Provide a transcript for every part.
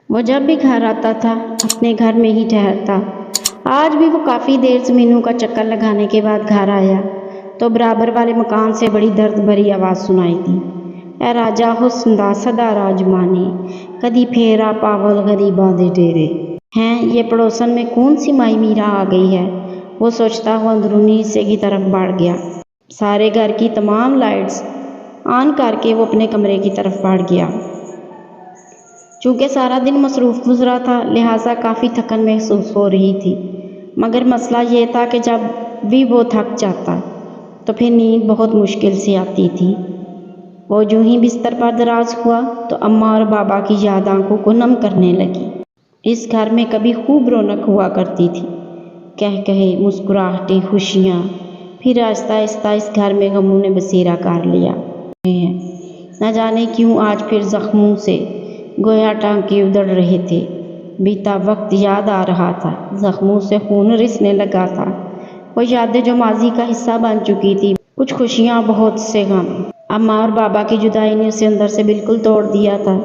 وہ جب بھی گھر آتا تھا اپنے گھر میں ہی ٹھہرتا۔ آج بھی وہ کافی دیر زمینوں کا چکر لگانے کے بعد گھر آیا تو برابر والے مکان سے بڑی درد بھری آواز سنائی دی۔ اے راجا حسن دا سدا راجمانی، کدی پھیرا پاول غریباں دے ڈیرے۔ ہیں یہ پڑوسن میں کون سی مائی میرا آ گئی ہے، وہ سوچتا ہوا اندرونی حصے کی طرف بڑھ گیا۔ سارے گھر کی تمام لائٹس آن کر کے وہ اپنے کمرے کی طرف بڑھ گیا۔ چونکہ سارا دن مصروف گزرا تھا لہٰذا کافی تھکن محسوس ہو رہی تھی، مگر مسئلہ یہ تھا کہ جب بھی وہ تھک جاتا تو پھر نیند بہت مشکل سے آتی تھی۔ وہ جو ہی بستر پر دراز ہوا تو اماں اور بابا کی یاد آنکھوں کو نم کرنے لگی۔ اس گھر میں کبھی خوب رونق ہوا کرتی تھی، کہے مسکراہٹیں، خوشیاں۔ پھر آہستہ آہستہ اس گھر میں غموں نے بسیرا کر لیا۔ نہ جانے کیوں آج پھر زخموں سے گویا ٹانکے ادڑ رہے تھے۔ بیتا وقت یاد آ رہا تھا، زخموں سے خون رسنے لگا تھا۔ وہ یادیں جو ماضی کا حصہ بن چکی تھی، کچھ خوشیاں بہت سے غم۔ اماں اور بابا کی جدائی نے اسے اندر سے بالکل توڑ دیا تھا۔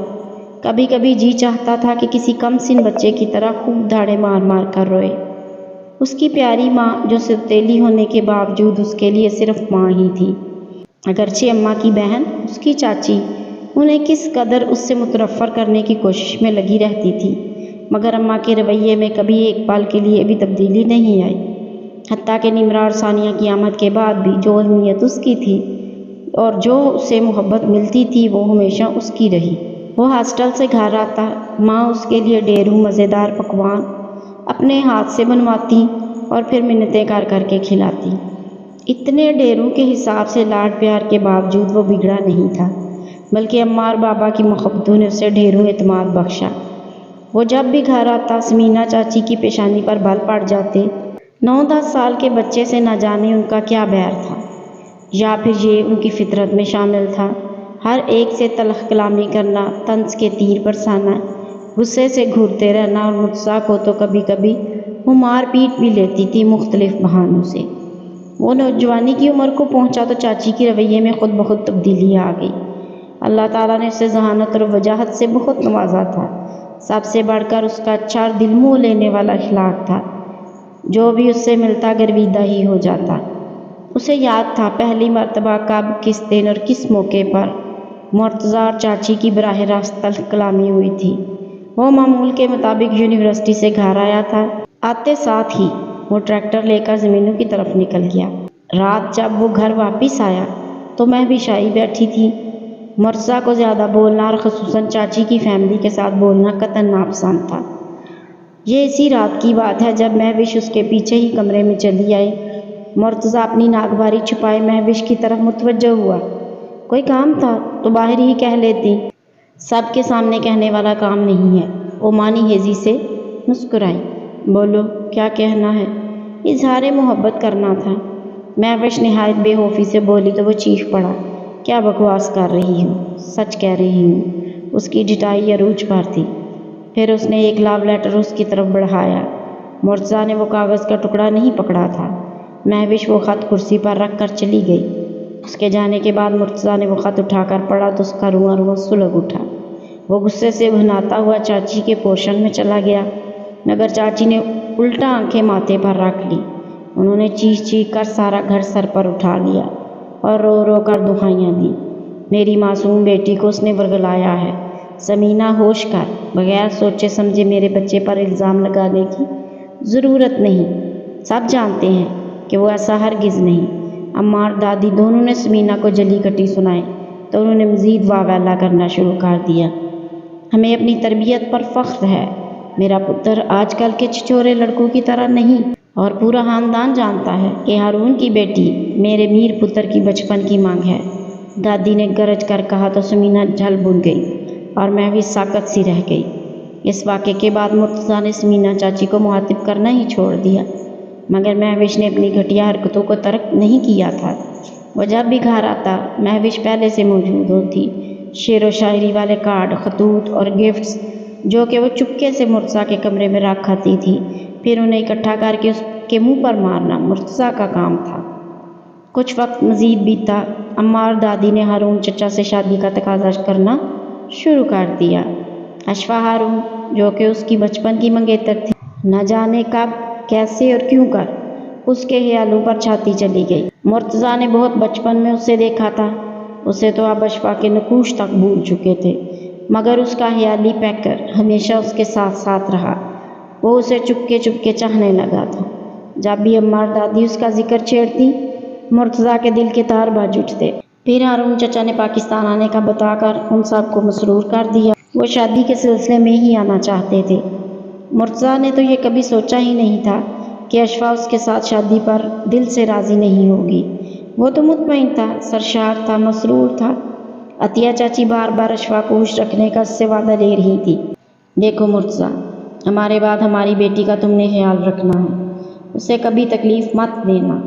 کبھی کبھی جی چاہتا تھا کہ کسی کم سن بچے کی طرح خوب دھاڑے مار مار کر روئے۔ اس کی پیاری ماں جو سوتیلی ہونے کے باوجود اس کے لیے صرف ماں ہی تھی، اگرچہ اماں کی بہن اس کی چاچی انہیں کس قدر اس سے متنفر کرنے کی کوشش میں لگی رہتی تھی، مگر اماں کے رویے میں کبھی ایک پل کے لیے بھی تبدیلی نہیں آئی۔ حتیٰ کہ نمرہ اور ثانیہ کی آمد کے بعد بھی جو اہمیت اس کی تھی اور جو اسے محبت ملتی تھی وہ ہمیشہ اس کی رہی۔ وہ ہاسٹل سے گھر آتا، ماں اس کے لیے ڈھیروں مزیدار پکوان اپنے ہاتھ سے بنواتی اور پھر منتیں کر کر کے کھلاتی۔ اتنے ڈھیروں کے حساب سے لاڈ پیار کے باوجود وہ بگڑا نہیں تھا، بلکہ اماں اور بابا کی محبتوں نے اسے ڈھیروں اعتماد بخشا۔ وہ جب بھی گھر آتا سمینا چاچی کی پیشانی پر بل پڑ جاتے۔ 9-10 سال کے بچے سے نہ جانے ان کا کیا بیر تھا، یا پھر یہ ان کی فطرت میں شامل تھا، ہر ایک سے تلخ کلامی کرنا، طنز کے تیر برسانا، غصے سے گھورتے رہنا، اور مرتضیٰ کو تو کبھی کبھی وہ مار پیٹ بھی لیتی تھی مختلف بہانوں سے۔ وہ نوجوانی کی عمر کو پہنچا تو چاچی کے رویے میں خود بخود تبدیلی آ گئی۔ اللہ تعالیٰ نے اسے ذہانت اور وجاہت سے بہت نوازا تھا۔ سب سے بڑھ کر اس کا اچھا دل موہ لینے والا اخلاق تھا۔ جو بھی اس سے ملتا گرویدہ ہی ہو جاتا۔ اسے یاد تھا پہلی مرتبہ کب، کس دن اور کس موقع پر مرتضیٰ اور چاچی کی براہ راست تلخ کلامی ہوئی تھی۔ وہ معمول کے مطابق یونیورسٹی سے گھر آیا تھا۔ آتے ساتھ ہی وہ ٹریکٹر لے کر زمینوں کی طرف نکل گیا۔ رات جب وہ گھر واپس آیا تو مہوش آئی بیٹھی تھی۔ مرتضیٰ کو زیادہ بولنا اور خصوصاً چاچی کی فیملی کے ساتھ بولنا قطعاً ناپسند تھا۔ یہ اسی رات کی بات ہے جب مہوش اس کے پیچھے ہی کمرے میں چلی آئی۔ مرتضیٰ اپنی ناگواری چھپائے مہوش کی طرف متوجہ ہوا۔ کوئی کام تھا تو باہر ہی کہہ لیتی، سب کے سامنے کہنے والا کام نہیں ہے۔ وہ مانی ہیزی سے مسکرائی۔ بولو کیا کہنا ہے؟ اظہار محبت کرنا تھا۔ مہوش نہایت بے خوفی سے بولی تو وہ چیخ پڑا، کیا بکواس کر رہی ہوں، سچ کہہ رہی ہوں۔ اس کی ڈٹائی عروج پر تھی۔ پھر اس نے ایک لو لیٹر اس کی طرف بڑھایا۔ مرتضیٰ نے وہ کاغذ کا ٹکڑا نہیں پکڑا تھا۔ مہوش وہ خط کرسی پر رکھ کر چلی گئی۔ اس کے جانے کے بعد مرتضیٰ نے وہ خط اٹھا کر پڑھا تو اس کا رواں رواں سلگ اٹھا۔ وہ غصے سے بھناتا ہوا چاچی کے پورشن میں چلا گیا، مگر چاچی نے الٹا آنکھیں ماتھے پر رکھ لی۔ انہوں نے چیخ چیخ کر سارا گھر سر پر اٹھا لیا اور رو رو کر دعائیاں دیں۔ میری معصوم بیٹی کو اس نے ورگلایا ہے، سمینا ہوش کر، بغیر سوچے سمجھے میرے بچے پر الزام لگانے کی ضرورت نہیں۔ سب جانتے ہیں کہ وہ ایسا ہرگز نہیں۔ اماں اور دادی دونوں نے سمینا کو جلی کٹی سنائی تو انہوں نے مزید واہ والا کرنا شروع کر دیا۔ ہمیں اپنی تربیت پر فخر ہے۔ میرا پتر آج کل کے چھچورے لڑکوں کی طرح نہیں، اور پورا خاندان جانتا ہے کہ ہارون کی بیٹی میرے میر پتر کی بچپن کی مانگ ہے۔ دادی نے گرج کر کہا تو سمینا جھل بھن گئی اور مہوش ساکت سی رہ گئی۔ اس واقعے کے بعد مرتضیٰ نے سمینا چاچی کو مخاطب کرنا ہی چھوڑ دیا، مگر مہوش نے اپنی گھٹیا حرکتوں کو ترک نہیں کیا تھا۔ وہ جب بھی گھر آتا مہوش پہلے سے موجود ہوتی۔ شعر و شاعری والے کارڈ، خطوط اور گفٹس جو کہ وہ چپکے سے مرتضیٰ کے کمرے میں رکھ آتی تھی، پھر انہیں اکٹھا کر کے اس کے منہ پر مارنا مرتضیٰ کا کام تھا۔ کچھ وقت مزید بیتا۔ اماں اور دادی نے ہارون چچا سے شادی کا تقاضا کرنا شروع کر دیا۔ اشفا ہارون جو کہ اس کی بچپن کی منگیتر تھی، نہ جانے کب، کیسے اور کیوں کر اس کے خیالوں پر چھاتی چلی گئی۔ مرتضیٰ نے بہت بچپن میں اسے دیکھا تھا، اسے تو اب اشفا کے نقوش تک بھول چکے تھے، مگر اس کا خیالی پیکر ہمیشہ اس کے ساتھ ساتھ رہا۔ وہ اسے چپکے چاہنے لگا تھا۔ جب بھی اماں دادی اس کا ذکر چھیڑتی، مرتضیٰ کے دل کے تار بج اٹھتے۔ پھر ہارون چچا نے پاکستان آنے کا بتا کر ان سب کو مسرور کر دیا۔ وہ شادی کے سلسلے میں ہی آنا چاہتے تھے۔ مرتضیٰ نے تو یہ کبھی سوچا ہی نہیں تھا کہ اشفا اس کے ساتھ شادی پر دل سے راضی نہیں ہوگی۔ وہ تو مطمئن تھا، سرشار تھا، مسرور تھا۔ عطیہ چاچی بار بار اشفا کو خوش رکھنے کا اس سے وعدہ لے رہی تھی۔ دیکھو مرتضیٰ، ہمارے بعد ہماری بیٹی کا تم نے خیال رکھنا ہے، اسے کبھی تکلیف مت دینا۔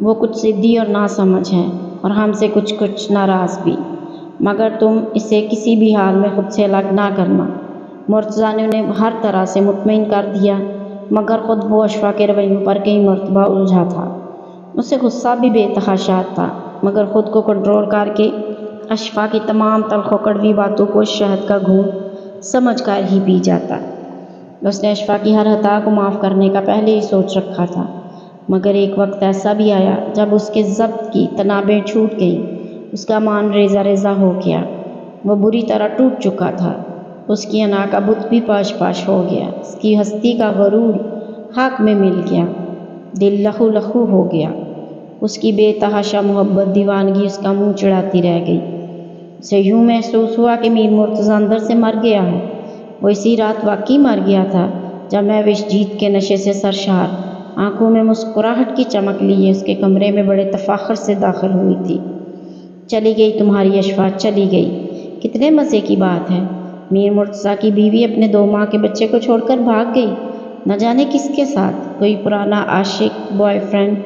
وہ کچھ ضدی اور ناسمجھ ہے اور ہم سے کچھ ناراض بھی، مگر تم اسے کسی بھی حال میں خود سے الگ نہ کرنا۔ مرتضیٰ نے انہیں ہر طرح سے مطمئن کر دیا، مگر خود وہ اشفا کے رویوں پر کئی مرتبہ الجھا تھا۔ اسے غصہ بھی بے تحاشا تھا، مگر خود کو کنٹرول کر کے اشفا کی تمام تلخ و کڑوی باتوں کو شہد کا گھونٹ سمجھ کر ہی پی جاتا۔ اس نے اشفا کی ہر خطا کو معاف کرنے کا پہلے ہی سوچ رکھا تھا، مگر ایک وقت ایسا بھی آیا جب اس کے ضبط کی تنابیں چھوٹ گئیں، اس کا مان ریزہ ریزہ ہو گیا، وہ بری طرح ٹوٹ چکا تھا۔ اس کی انا کا بت بھی پاش پاش ہو گیا، اس کی ہستی کا غرور خاک میں مل گیا، دل لہو لہو ہو گیا۔ اس کی بے تحاشا محبت دیوانگی اس کا منہ چڑھاتی رہ گئی۔ اسے یوں محسوس ہوا کہ میر مرتضیٰ اندر سے مر گیا ہے۔ وہ اسی رات واقعی مر گیا تھا جب میں وش جیت کے نشے سے سرشار، آنکھوں میں مسکراہٹ کی چمک لیے اس کے کمرے میں بڑے تفاخر سے داخل ہوئی تھی۔ چلی گئی تمہاری اشفا، چلی گئی، کتنے مزے کی بات ہے۔ میر مرتضیٰ کی بیوی اپنے 2 ماہ کے بچے کو چھوڑ کر بھاگ گئی، نہ جانے کس کے ساتھ، کوئی پرانا عاشق، بوائے فرینڈ۔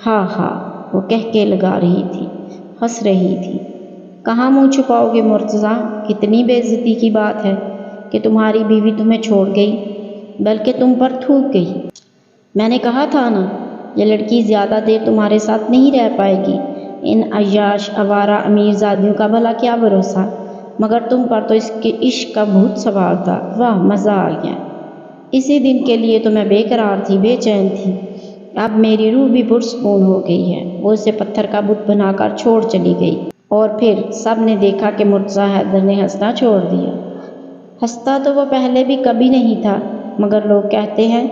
ہاں ہاں، وہ کہہ کے لگا رہی تھی، ہنس رہی تھی۔ کہاں منہ چھپاؤ گے مرتضیٰ، کتنی بے عزتی کی بات ہے کہ تمہاری بیوی تمہیں چھوڑ گئی، بلکہ تم پر تھوک گئی۔ میں نے کہا تھا نا، یہ لڑکی زیادہ دیر تمہارے ساتھ نہیں رہ پائے گی۔ ان عیاش آوارہ امیر زادیوں کا بھلا کیا بھروسہ، مگر تم پر تو اس کے عشق کا بھوت سوار تھا۔ واہ، مزہ آ گیا۔ اسی دن کے لیے تو میں بے قرار تھی، بے چین تھی۔ اب میری روح بھی پرسکون ہو گئی ہے۔ وہ اسے پتھر کا بت بنا کر چھوڑ چلی گئی، اور پھر سب نے دیکھا کہ مرتضیٰ حیدر نے ہنسنا چھوڑ دیا۔ ہنستا تو وہ پہلے بھی کبھی نہیں تھا، مگر لوگ کہتے ہیں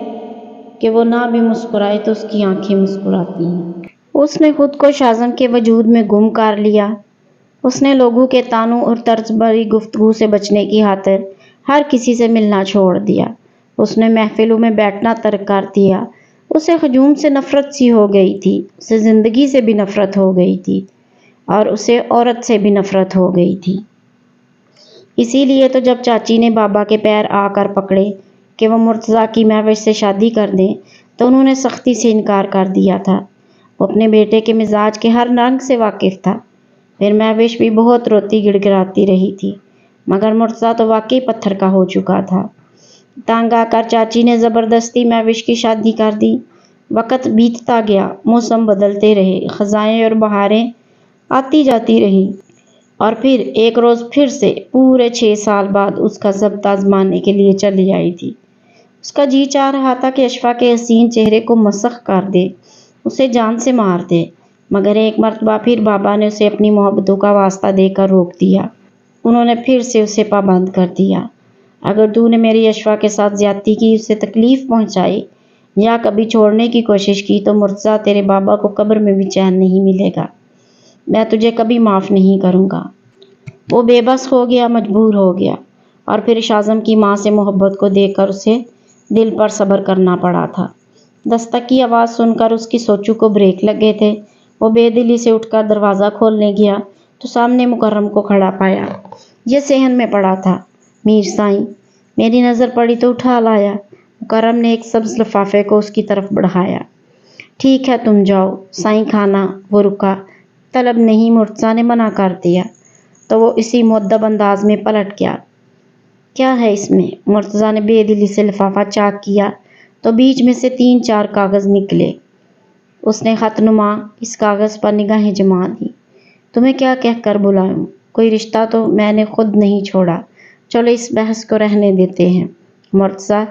کہ وہ نہ بھی مسکرائے تو اس کی آنکھیں مسکراتی ہیں۔ اس نے خود کو شازم کے وجود میں گم کر لیا۔ اس نے لوگوں کے طعنوں اور طرز بری گفتگو سے بچنے کی خاطر ہر کسی سے ملنا چھوڑ دیا۔ اس نے محفلوں میں بیٹھنا ترک کر دیا۔ اسے ہجوم سے نفرت سی ہو گئی تھی، اسے زندگی سے بھی نفرت ہو گئی تھی، اور اسے عورت سے بھی نفرت ہو گئی تھی۔ اسی لیے تو جب چاچی نے بابا کے پیر آ کر پکڑے کہ وہ مرتضیٰ کی مہوش سے شادی کر دیں، تو انہوں نے سختی سے انکار کر دیا تھا۔ وہ اپنے بیٹے کے مزاج کے ہر رنگ سے واقف تھا۔ پھر مہوش بھی بہت روتی گڑ گڑاتی رہی تھی، مگر مرتضیٰ تو واقعی پتھر کا ہو چکا تھا۔ تنگ آ کر چاچی نے زبردستی مہوش کی شادی کر دی۔ وقت بیتتا گیا، موسم بدلتے رہے، خزائیں اور بہاریں آتی جاتی رہیں، اور پھر ایک روز پھر سے پورے 6 سال بعد اس کا ضبط آزمانے کے لیے چلی آئی تھی۔ اس کا جی چاہ رہا تھا کہ اشفا کے حسین چہرے کو مسخ کر دے، اسے جان سے مار دے، مگر ایک مرتبہ پھر بابا نے اسے اپنی محبتوں کا واسطہ دے کر روک دیا۔ انہوں نے پھر سے اسے پابند کر دیا۔ اگر تو نے میری اشفا کے ساتھ زیادتی کی، اسے تکلیف پہنچائی یا کبھی چھوڑنے کی کوشش کی، تو مرتضیٰ تیرے بابا کو قبر میں بھی چین نہیں ملے گا۔ میں تجھے کبھی معاف نہیں کروں گا۔ وہ بے بس ہو گیا، مجبور ہو گیا، اور پھر شازم کی ماں سے محبت کو دیکھ کر اسے دل پر صبر کرنا پڑا تھا۔ دستک کی آواز سن کر اس کی سوچوں کو بریک لگے تھے۔ وہ بے دلی سے اٹھ کر دروازہ کھولنے گیا تو سامنے مکرم کو کھڑا پایا۔ یہ صحن میں پڑا تھا۔ میر سائیں، میری نظر پڑی تو اٹھا لایا۔ مکرم نے ایک سبز لفافے کو اس کی طرف بڑھایا۔ ٹھیک ہے، تم جاؤ۔ سائیں کھانا۔ وہ رکا۔ طلب نہیں، مرتضیٰ نے منع کر دیا۔ تو وہ اسی مؤدب انداز میں پلٹ گیا۔ کیا ہے اس میں؟ مرتضیٰ نے بے دلی سے لفافہ چاک کیا تو بیچ میں سے 3-4 کاغذ نکلے۔ اس نے خط نما اس کاغذ پر نگاہیں جما دی۔ تمہیں کیا کہہ کر بلاؤں؟ کوئی رشتہ تو میں نے خود نہیں چھوڑا۔ چلو اس بحث کو رہنے دیتے ہیں۔ مرتضیٰ،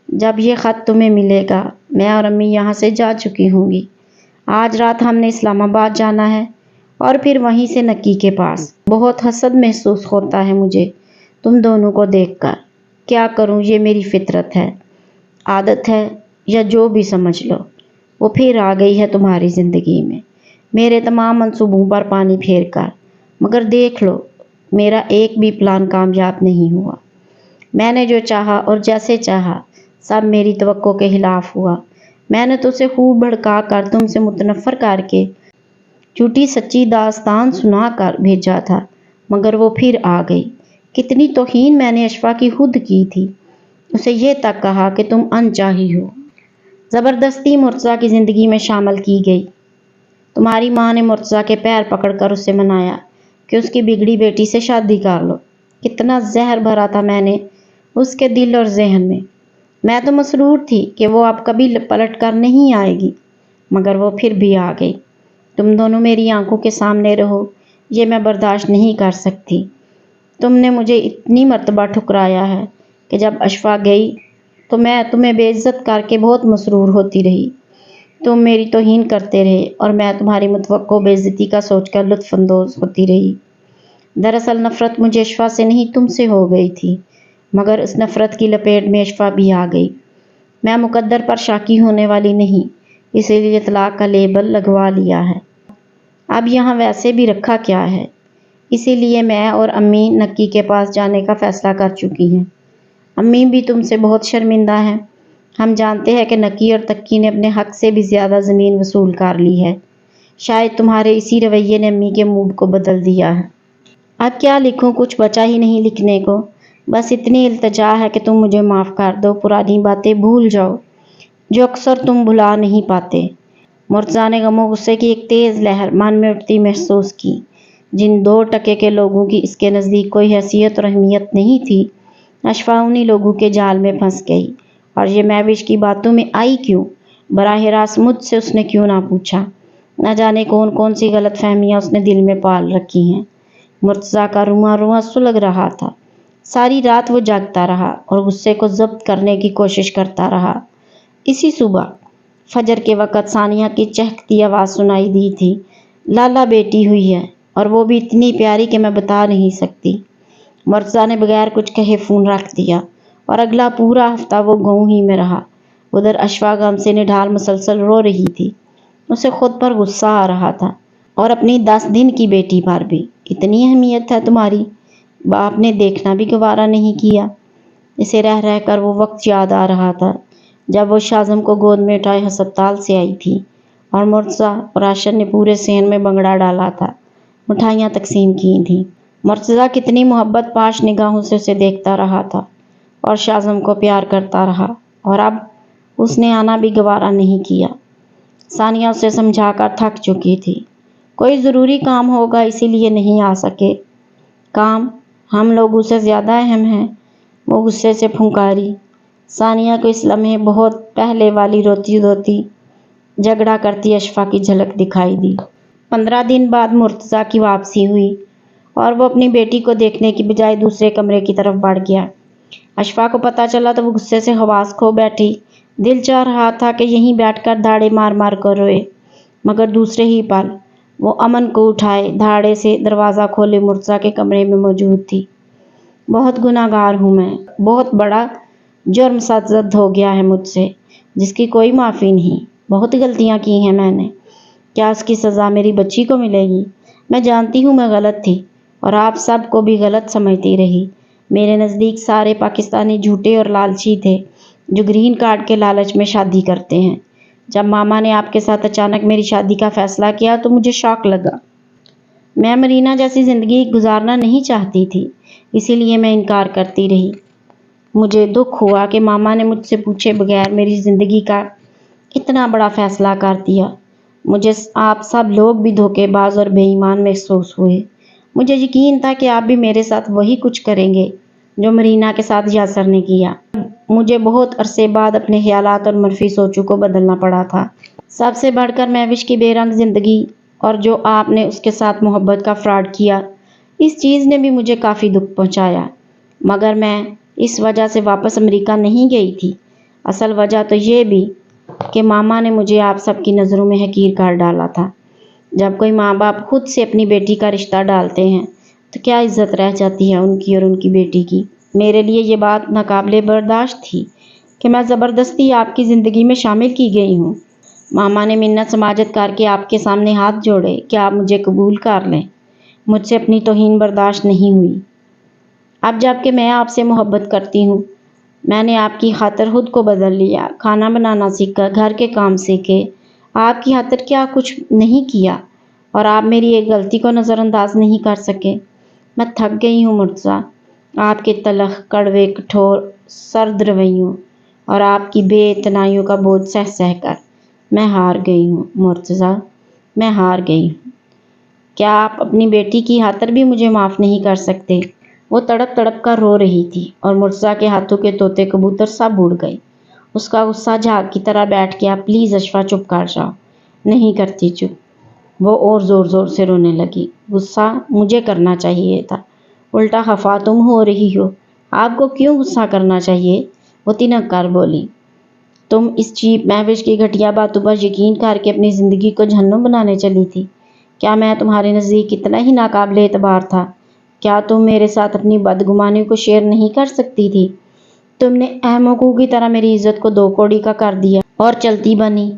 جب یہ خط تمہیں ملے گا میں اور امی یہاں سے جا چکی ہوں گی۔ آج رات ہم نے اسلام آباد جانا ہے اور پھر وہیں سے نکی کے پاس۔ بہت حسد محسوس ہوتا ہے مجھے تم دونوں کو دیکھ کر۔ کیا کروں، یہ میری فطرت ہے، عادت ہے، یا جو بھی سمجھ لو۔ وہ پھر آ گئی ہے تمہاری زندگی میں، میرے تمام منصوبوں پر پانی پھیر کر۔ مگر دیکھ لو، میرا ایک بھی پلان کامیاب نہیں ہوا۔ میں نے جو چاہا اور جیسے چاہا سب میری توقع کے خلاف ہوا۔ میں نے تو اسے خوب بھڑکا کر تم سے متنفر کر کے جھوٹی سچی داستان سنا کر بھیجا تھا، مگر وہ پھر آ گئی۔ کتنی توہین میں نے اشفاء کی خود کی تھی، اسے یہ تک کہا کہ تم انچاہی ہو۔ زبردستی مرتضیٰ کی زندگی میں شامل کی گئی۔ تمہاری ماں نے مرتضیٰ کے پیر پکڑ کر اسے منایا کہ اس کی بگڑی بیٹی سے شادی کر لو۔ کتنا زہر بھرا تھا میں نے اس کے دل اور ذہن میں تو مسرور تھی کہ وہ اب کبھی پلٹ کر نہیں آئے گی، مگر وہ پھر بھی آ گئی۔ تم دونوں میری آنکھوں کے سامنے رہو، یہ میں برداشت نہیں کر سکتی۔ تم نے مجھے اتنی مرتبہ ٹھکرایا ہے کہ جب اشفاء گئی تو میں تمہیں بے عزت کر کے بہت مسرور ہوتی رہی۔ تم میری توہین کرتے رہے اور میں تمہاری متوقع بے عزتی کا سوچ کر لطف اندوز ہوتی رہی۔ دراصل نفرت مجھے اشفاء سے نہیں تم سے ہو گئی تھی، مگر اس نفرت کی لپیٹ میں اشفاء بھی آ گئی۔ میں مقدر پر شاکی ہونے والی نہیں، اسی لیے طلاق کا لیبل لگوا لیا ہے۔ اب یہاں ویسے بھی رکھا کیا ہے، اسی لیے میں اور امی نکی کے پاس جانے کا فیصلہ کر چکی ہیں۔ امی بھی تم سے بہت شرمندہ ہیں۔ ہم جانتے ہیں کہ نکی اور تکی نے اپنے حق سے بھی زیادہ زمین وصول کر لی ہے۔ شاید تمہارے اسی رویے نے امی کے موڈ کو بدل دیا ہے۔ اب کیا لکھوں، کچھ بچا ہی نہیں لکھنے کو۔ بس اتنی التجا ہے کہ تم مجھے معاف کر دو، پرانی باتیں بھول جاؤ جو اکثر تم بھلا نہیں پاتے۔ مرتضیٰ نے غم و غصے کی ایک تیز لہر من میں اٹھتی محسوس کی۔ جن 2% کے لوگوں کی اس کے نزدیک کوئی حیثیت اور اہمیت نہیں تھی، اشفاء انہی لوگوں کے جال میں پھنس گئی۔ اور یہ مہوش کی باتوں میں آئی کیوں؟ براہ راست مجھ سے اس نے کیوں نہ پوچھا؟ نہ جانے کون کون سی غلط فہمیاں اس نے دل میں پال رکھی ہیں۔ مرتضیٰ کا رواں رواں سلگ رہا تھا۔ ساری رات وہ جاگتا رہا اور غصے کو ضبط کرنے کی کوشش کرتا رہا۔ اسی صبح فجر کے وقت ثانیہ کی چہکتی آواز سنائی دی تھی، لالا بیٹی ہوئی ہے، اور وہ بھی اتنی پیاری کہ میں بتا نہیں سکتی۔ مرتضیٰ نے بغیر کچھ کہے فون رکھ دیا اور اگلا پورا ہفتہ وہ گاؤں ہی میں رہا۔ ادھر اشفاء غم سے نڈھال مسلسل رو رہی تھی۔ اسے خود پر غصہ آ رہا تھا اور اپنی 10 دن کی بیٹی پر بھی۔ اتنی اہمیت ہے تمہاری، باپ نے دیکھنا بھی گوارا نہیں کیا۔ اسے رہ رہ کر وہ وقت یاد آ رہا تھا جب وہ شازم کو گود میں اٹھائے ہسپتال سے آئی تھی اور مرتضیٰ اور راشن نے پورے صحن میں بنگڑا ڈالا تھا، مٹھائیاں تقسیم کی تھیں۔ مرتضیٰ کتنی محبت پاش نگاہوں سے اسے دیکھتا رہا تھا اور شازم کو پیار کرتا رہا، اور اب اس نے آنا بھی گوارا نہیں کیا۔ ثانیہ اسے سمجھا کر تھک چکی تھی۔ کوئی ضروری کام ہوگا اسی لیے نہیں آ سکے۔ کام ہم لوگوں سے زیادہ اہم ہے، وہ غصے سے پھنکاری۔ ثانیہ کو اس لمحے بہت پہلے والی روتی دھوتی جھگڑا کرتی اشفاء کی جھلک دکھائی دی۔ 15 دن بعد مرتضیٰ کی واپسی ہوئی اور وہ اپنی بیٹی کو دیکھنے کی بجائے دوسرے کمرے کی طرف بڑھ گیا۔ اشفاء کو پتہ چلا تو وہ غصے سے حواس کھو بیٹھی۔ دل چاہ رہا تھا کہ یہیں بیٹھ کر دھاڑے مار مار کر روئے، مگر دوسرے ہی پل وہ امن کو اٹھائے دھاڑے سے دروازہ کھولے مرتضیٰ کے کمرے میں موجود تھی۔ بہت گناہگار ہوں میں، بہت بڑا جرم سرزد ہو گیا ہے مجھ سے، جس کی کوئی معافی نہیں۔ بہت غلطیاں کی ہیں میں نے، کیا اس کی سزا میری بچی کو ملے گی؟ میں جانتی ہوں میں غلط تھی اور آپ سب کو بھی غلط سمجھتی رہی۔ میرے نزدیک سارے پاکستانی جھوٹے اور لالچی تھے جو گرین کارڈ کے لالچ میں شادی کرتے ہیں۔ جب ماما نے آپ کے ساتھ اچانک میری شادی کا فیصلہ کیا تو مجھے شوق لگا۔ میں مرینا جیسی زندگی گزارنا نہیں چاہتی تھی، اسی لیے میں انکار کرتی رہی۔ مجھے دکھ ہوا کہ ماما نے مجھ سے پوچھے بغیر میری زندگی کا اتنا بڑا فیصلہ کر دیا۔ مجھے آپ سب لوگ بھی دھوکے باز اور بے ایمان محسوس ہوئے۔ مجھے یقین تھا کہ آپ بھی میرے ساتھ وہی کچھ کریں گے جو مرینا کے ساتھ یاسر نے کیا۔ مجھے بہت عرصے بعد اپنے خیالات اور منفی سوچوں کو بدلنا پڑا تھا۔ سب سے بڑھ کر مہوش کی بے رنگ زندگی اور جو آپ نے اس کے ساتھ محبت کا فراڈ کیا، اس چیز نے بھی مجھے کافی دکھ پہنچایا، مگر میں اس وجہ سے واپس امریکہ نہیں گئی تھی۔ اصل وجہ تو یہ بھی کہ ماما نے مجھے آپ سب کی نظروں میں حقیر کر ڈالا تھا۔ جب کوئی ماں باپ خود سے اپنی بیٹی کا رشتہ ڈالتے ہیں تو کیا عزت رہ جاتی ہے ان کی اور ان کی بیٹی کی۔ میرے لیے یہ بات ناقابل برداشت تھی کہ میں زبردستی آپ کی زندگی میں شامل کی گئی ہوں۔ ماما نے منت سماجت کر کے آپ کے سامنے ہاتھ جوڑے کہ آپ مجھے قبول کر لیں۔ مجھ سے اپنی توہین برداشت نہیں ہوئی۔ اب جب کہ میں آپ سے محبت کرتی ہوں، میں نے آپ کی خاطر خود کو بدل لیا، کھانا بنانا سیکھا، گھر کے کام سیکھے، آپ کی خاطر کیا کچھ نہیں کیا، اور آپ میری ایک غلطی کو نظر انداز نہیں کر سکے۔ میں تھک گئی ہوں مرتضیٰ، آپ کے تلخ، کڑوے، کٹھور، سرد رویوں اور آپ کی بے اعتنائیوں کا بوجھ سہ سہ کر میں ہار گئی ہوں مرتضیٰ، میں ہار گئی ہوں۔ کیا آپ اپنی بیٹی کی خاطر بھی مجھے معاف نہیں کر سکتے؟ وہ تڑپ تڑپ کر رو رہی تھی اور مرتضیٰ کے ہاتھوں کے طوطے کبوتر سب اڑ گئے۔ اس کا غصہ جھاگ کی طرح بیٹھ گیا۔ پلیز اشفا چپ کر جاؤ۔ نہیں کرتی چپ۔ وہ اور زور زور سے رونے لگی۔ غصہ مجھے کرنا چاہیے تھا، الٹا خفا تم ہو رہی ہو۔ آپ کو کیوں غصہ کرنا چاہیے؟ وہ تنک کر بولی۔ تم اس چیپ مہوش کی گھٹیا باتوں پر یقین کر کے اپنی زندگی کو جہنم بنانے چلی تھی۔ کیا میں تمہارے نزدیک اتنا ہی ناقابل اعتبار تھا؟ کیا تم میرے ساتھ اپنی بدگمانیوں کو شیئر نہیں کر سکتی تھی؟ تم نے احمقوں کی طرح میری عزت کو دو کوڑی کا کر دیا اور چلتی بنی۔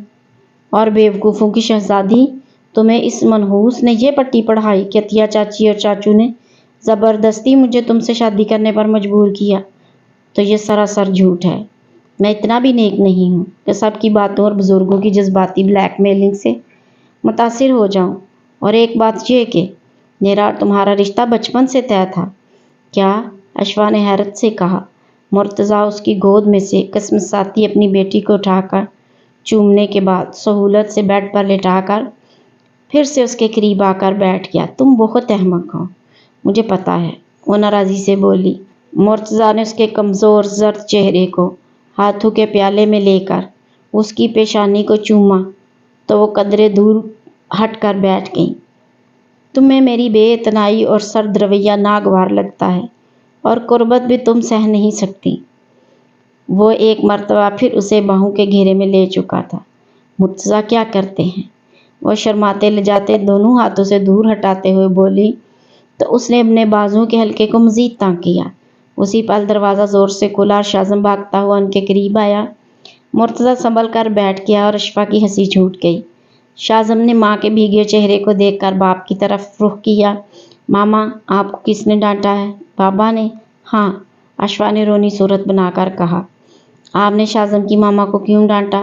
اور بیوقوفوں کی شہزادی، تمہیں اس منحوس نے یہ پٹی پڑھائی کہ عطیہ چاچی اور چاچو نے زبردستی مجھے تم سے شادی کرنے پر مجبور کیا، تو یہ سراسر جھوٹ ہے۔ میں اتنا بھی نیک نہیں ہوں کہ سب کی باتوں اور بزرگوں کی جذباتی بلیک میلنگ سے متاثر ہو جاؤں۔ اور ایک بات یہ کہ میرا اور تمہارا رشتہ بچپن سے طے تھا۔ کیا؟ اشفا نے حیرت سے کہا۔ مرتضیٰ اس کی گود میں سے قسمساتی اپنی بیٹی کو اٹھا کر چومنے کے بعد سہولت سے بیڈ پر لٹا کر پھر سے اس کے قریب آ کر بیٹھ گیا۔ تم بہت احمق ہو، مجھے پتا ہے، وہ ناراضی سے بولی۔ مرتضیٰ نے اس کے کمزور زرد چہرے کو ہاتھوں کے پیالے میں لے کر اس کی پیشانی کو چوما تو وہ قدرے دور ہٹ کر بیٹھ گئی۔ تمہیں میری بے اعتنائی اور سرد رویہ ناگوار لگتا ہے اور قربت بھی تم سہ نہیں سکتی۔ وہ ایک مرتبہ پھر اسے باہوں کے گھیرے میں لے چکا تھا۔ مرتضیٰ کیا کرتے ہیں؟ وہ شرماتے لجاتے دونوں ہاتھوں سے دور ہٹاتے ہوئے بولی تو اس نے اپنے بازوؤں کے حلقے کو مزید تنگ کیا۔ اسی پل دروازہ زور سے کھلا اور شاذم بھاگتا ہوا ان کے قریب آیا۔ مرتضیٰ سنبھل کر بیٹھ گیا اور اشفا کی ہنسی چھوٹ گئی۔ شاذم نے ماں کے بھیگے چہرے کو دیکھ کر باپ کی طرف رخ کیا۔ ماما، آپ کو کس نے ڈانٹا ہے؟ بابا نے؟ ہاں، اشفا نے رونی صورت بنا کر کہا۔ آپ نے شاذم کی ماما کو کیوں ڈانٹا؟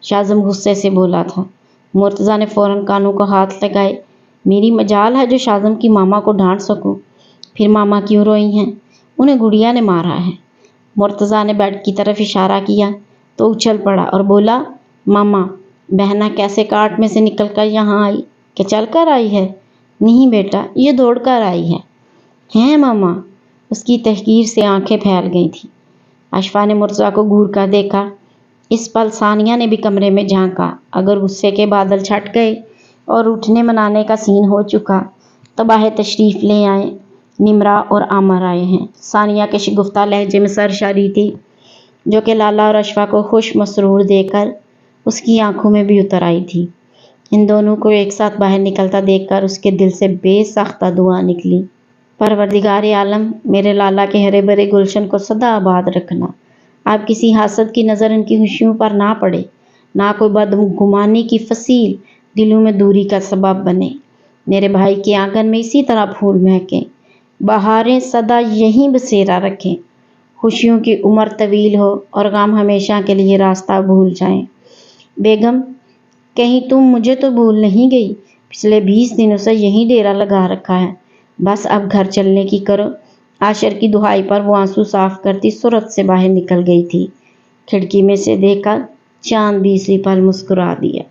شاذم غصے سے بولا تھا۔ مرتضیٰ نے فوراً کانوں کو ہاتھ لگائے۔ میری مجال ہے جو شاذم کی ماما کو ڈانٹ سکوں۔ پھر ماما کیوں روئی ہیں؟ انہیں گڑیا نے مارا ہے۔ مرتضیٰ نے بیڈ کی طرف اشارہ کیا تو اچھل پڑا اور بولا، ماما، بہنا کیسے کاٹ میں سے نکل کر یہاں آئی؟ کہ چل کر آئی ہے؟ نہیں بیٹا، یہ دوڑ کر آئی ہے۔ ہیں ماما؟ اس کی تحقیر سے آنکھیں پھیل گئی تھیں۔ اشفا نے مرتضیٰ کو گھور کر دیکھا۔ اس پل ثانیہ نے بھی کمرے میں جھانکا۔ اگر غصے کے بادل چھٹ گئے اور اٹھنے منانے کا سین ہو چکا تو باہر تشریف لے آئیں۔ نمرا اور عامر آئے ہیں۔ ثانیہ کے شگفتہ لہجے میں سرشاری تھی جو کہ لالا اور اشفا کو خوش مسرور دیکھ کر اس کی آنکھوں میں بھی اتر آئی تھی۔ ان دونوں کو ایک ساتھ باہر نکلتا دیکھ کر اس کے دل سے بے ساختہ دعا نکلی۔ پروردگار عالم، میرے لالا کے ہرے بھرے گلشن کو سدا آباد رکھنا۔ اب کسی حاسد کی نظر ان کی خوشیوں پر نہ پڑے، نہ کوئی بدگمانی کی فصیل دلوں میں دوری کا سبب بنے۔ میرے بھائی کے آنگن میں اسی طرح پھول مہکیں، بہاریں سدا یہیں بسیرا رکھیں، خوشیوں کی عمر طویل ہو اور غم ہمیشہ کے لیے راستہ بھول جائیں۔ بیگم، کہیں تم مجھے تو بھول نہیں گئی؟ پچھلے 20 دنوں سے یہیں ڈیرا لگا رکھا ہے، بس اب گھر چلنے کی کرو۔ عاشر کی دہائی پر وہ آنسو صاف کرتی سرعت سے باہر نکل گئی تھی۔ کھڑکی میں سے دیکھ کر چاند بھی اسی پل مسکرا دیا۔